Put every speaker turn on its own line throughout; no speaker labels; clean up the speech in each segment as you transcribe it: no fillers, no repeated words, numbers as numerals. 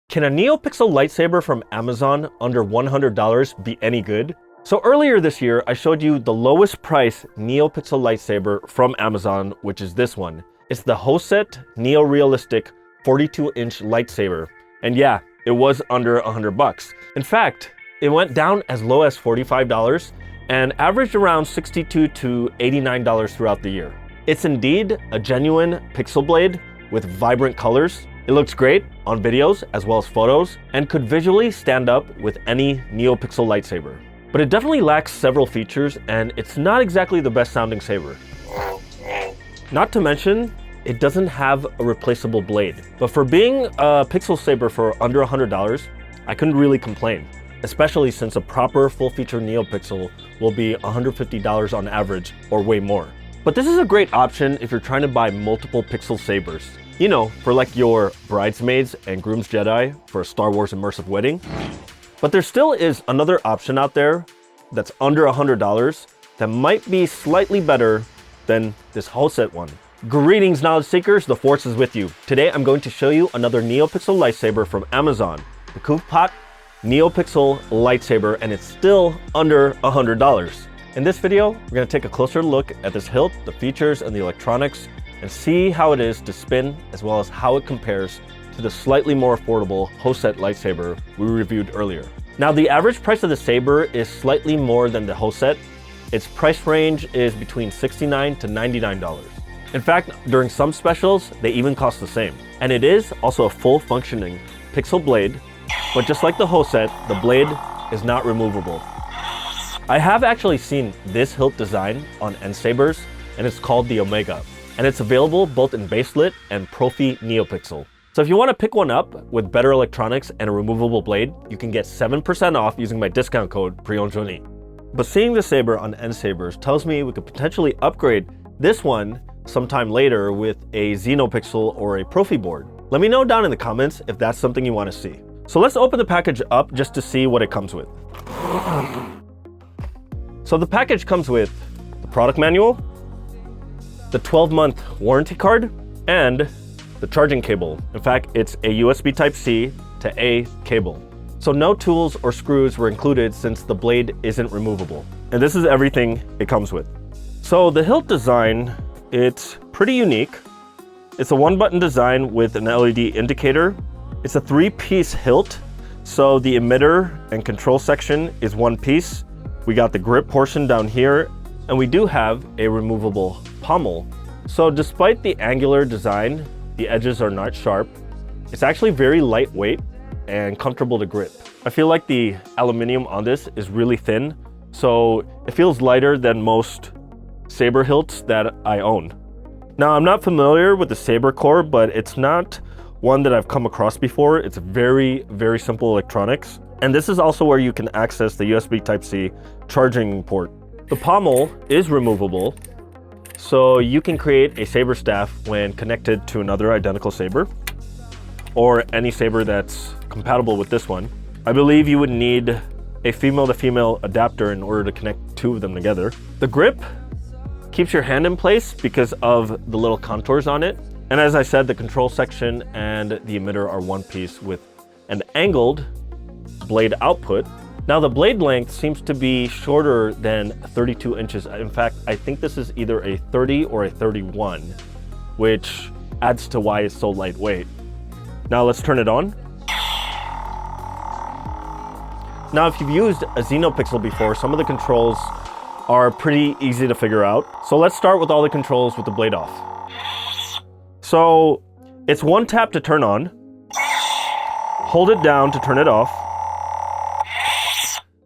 Can a Neopixel lightsaber from Amazon under $100 be any good? So earlier this year, I showed you the lowest price Neopixel lightsaber from Amazon, which is this one. It's the Hoset Neo Realistic 42-inch lightsaber. And yeah, it was under $100. In fact, it went down as low as $45 and averaged around $62 to $89 throughout the year. It's indeed a genuine pixel blade with vibrant colors. It looks great on videos as well as photos and could visually stand up with any Neopixel lightsaber. But it definitely lacks several features and it's not exactly the best sounding saber. Not to mention, it doesn't have a replaceable blade. But for being a pixel saber for under $100, I couldn't really complain, especially since a proper full-feature Neopixel will be $150 on average or way more. But this is a great option if you're trying to buy multiple pixel sabers. You know, for like your bridesmaids and groom's Jedi for a Star Wars immersive wedding. But there still is another option out there that's under $100 that might be slightly better than this Hoset one. Greetings, knowledge seekers, the Force is with you. Today I'm going to show you another Neopixel lightsaber from Amazon, the KUVPOT Neopixel Lightsaber, and it's still under $100. In this video, we're going to take a closer look at this hilt, the features, and the electronics, and see how it is to spin, as well as how it compares to the slightly more affordable Hoset lightsaber we reviewed earlier. Now, the average price of the saber is slightly more than the Hoset. Its price range is between $69 to $99. In fact, during some specials, they even cost the same. And it is also a full functioning pixel blade, but just like the Hoset, the blade is not removable. I have actually seen this hilt design on NSabers, and it's called the Omega. And it's available both in baselit and Profi Neopixel. So if you want to pick one up with better electronics and a removable blade, you can get 7% off using my discount code PRIONJONI. But seeing the saber on NSabers tells me we could potentially upgrade this one sometime later with a Xenopixel or a Profi board. Let me know down in the comments if that's something you want to see. So let's open the package up just to see what it comes with. So the package comes with the product manual, the 12-month warranty card, and the charging cable. In fact, it's a USB Type-C to A cable. So no tools or screws were included since the blade isn't removable. And this is everything it comes with. So the hilt design, it's pretty unique. It's a one-button design with an LED indicator. It's a 3-piece hilt. So the emitter and control section is one piece. We got the grip portion down here, and we do have a removable pommel. So despite the angular design, the edges are not sharp. It's actually very lightweight and comfortable to grip. I feel like the aluminum on this is really thin, so it feels lighter than most saber hilts that I own. Now, I'm not familiar with the saber core, but it's not one that I've come across before. It's very, very simple electronics. And this is also where you can access the USB Type-C charging port. The pommel is removable, so you can create a saber staff when connected to another identical saber, or any saber that's compatible with this one. I believe you would need a female-to-female adapter in order to connect two of them together. The grip keeps your hand in place because of the little contours on it. And as I said, the control section and the emitter are one piece with an angled blade output. Now the blade length seems to be shorter than 32 inches. In fact, I think this is either a 30 or a 31, which adds to why it's so lightweight. Now let's turn it on. Now, if you've used a Xenopixel before, some of the controls are pretty easy to figure out. So let's start with all the controls with the blade off. So it's one tap to turn on, hold it down to turn it off.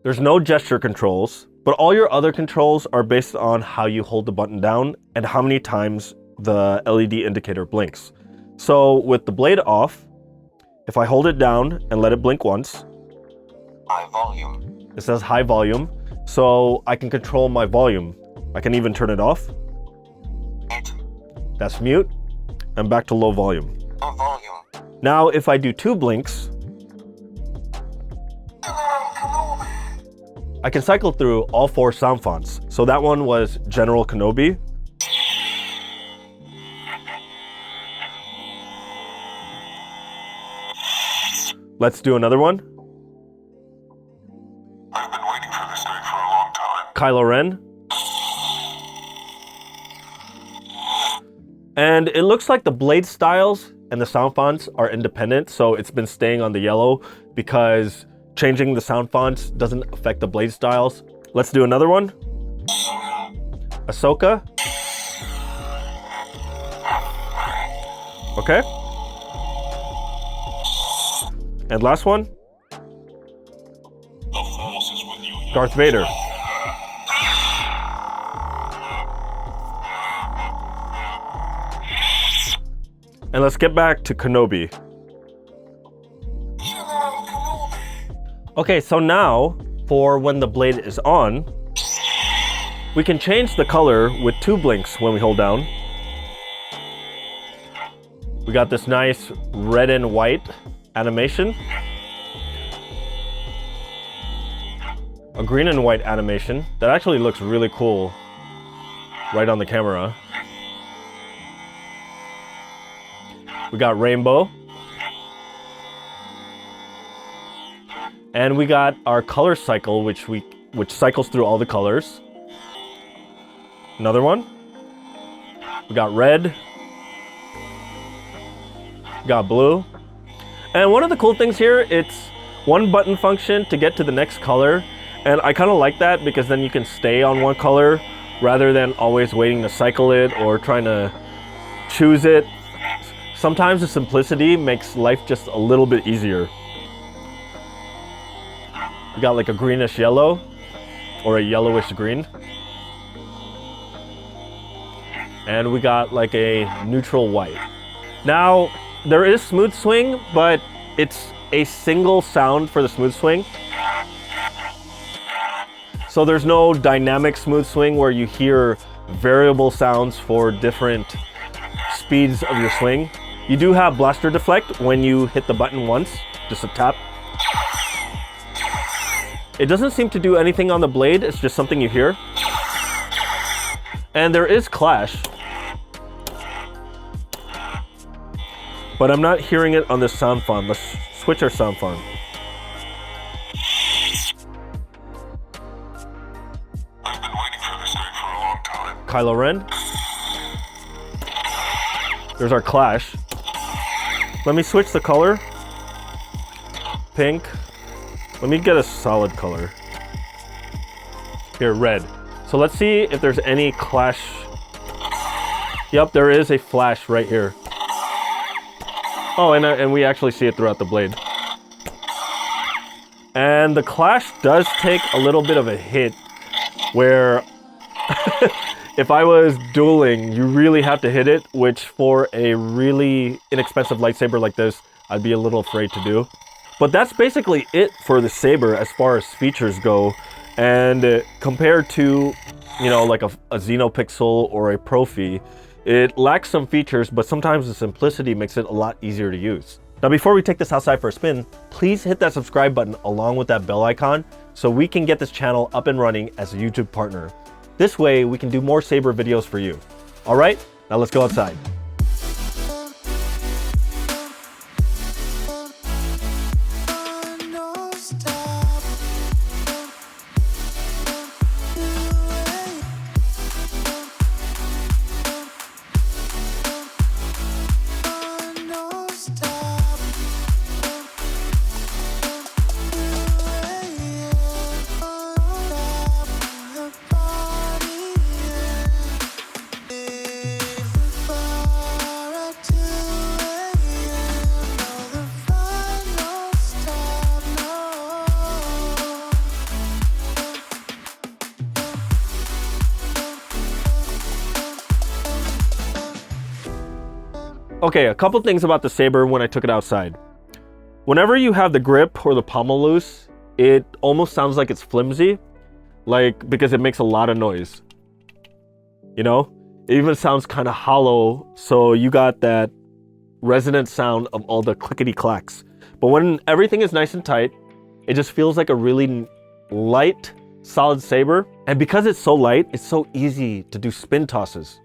There's no gesture controls, but all your other controls are based on how you hold the button down and how many times the LED indicator blinks. So with the blade off, if I hold it down and let it blink once,
high volume.
It says high volume, so I can control my volume. I can even turn it off.
Mute.
That's mute, and back to low volume.
Low volume.
Now if I do 2 blinks, I can cycle through all 4 sound fonts. So that one was General Kenobi. Let's do another one.
I've been waiting for this day for a long time.
Kylo Ren. And it looks like the blade styles and the sound fonts are independent, so it's been staying on the yellow because changing the sound fonts doesn't affect the blade styles. Let's do another one. Ahsoka. Okay. And last one. Darth Vader. And let's get back to Kenobi. Okay, so now for when the blade is on, we can change the color with 2 blinks when we hold down. We got this nice red and white animation. A green and white animation that actually looks really cool right on the camera. We got rainbow. And we got our color cycle, which cycles through all the colors. Another one. We got red. We got blue. And one of the cool things here, it's 1 button function to get to the next color. And I kind of like that because then you can stay on one color rather than always waiting to cycle it or trying to choose it. Sometimes the simplicity makes life just a little bit easier. We got like a greenish yellow or a yellowish green. And we got like a neutral white. Now, there is smooth swing, but it's a single sound for the smooth swing. So there's no dynamic smooth swing where you hear variable sounds for different speeds of your swing. You do have blaster deflect when you hit the button once, just a tap. It doesn't seem to do anything on the blade, it's just something you hear. And there is clash, but I'm not hearing it on this sound font. Let's switch our sound font.
I've been waiting for this day for a long time.
Kylo Ren. There's our clash. Let me switch the color. Pink. Let me get a solid color. Here, red. So let's see if there's any clash. Yep, there is a flash right here. Oh, and we actually see it throughout the blade. And the clash does take a little bit of a hit where if I was dueling, you really have to hit it, which for a really inexpensive lightsaber like this, I'd be a little afraid to do. But that's basically it for the saber as far as features go. And compared to, you know, like a Neopixel or a Profi, it lacks some features, but sometimes the simplicity makes it a lot easier to use. Now, before we take this outside for a spin, please hit that subscribe button along with that bell icon so we can get this channel up and running as a YouTube partner. This way, we can do more saber videos for you. All right, now let's go outside. Okay, a couple things about the saber when I took it outside. Whenever you have the grip or the pommel loose, it almost sounds like it's flimsy, like because it makes a lot of noise. You know, it even sounds kind of hollow, so you got that resonant sound of all the clickety clacks. But when everything is nice and tight, it just feels like a really light, solid saber. And because it's so light, it's so easy to do spin tosses.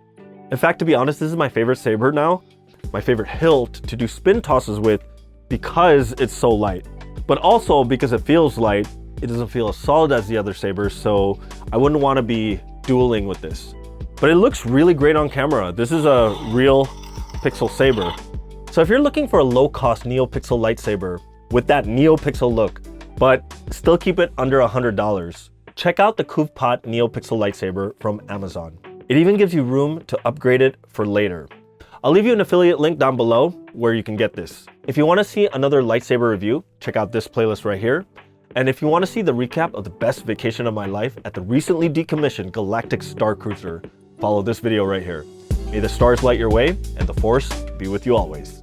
In fact, to be honest, this is my favorite saber now. My favorite hilt to do spin tosses with because it's so light, but also because it feels light, it doesn't feel as solid as the other sabers, so I wouldn't want to be dueling with this. But it looks really great on camera. This is a real pixel saber. So if you're looking for a low-cost Neopixel lightsaber with that Neopixel look, but still keep it under $100, check out the KUVPOT Neopixel Lightsaber from Amazon. It even gives you room to upgrade it for later. I'll leave you an affiliate link down below where you can get this. If you want to see another lightsaber review, check out this playlist right here. And if you want to see the recap of the best vacation of my life at the recently decommissioned Galactic Star Cruiser, follow this video right here. May the stars light your way and the Force be with you always.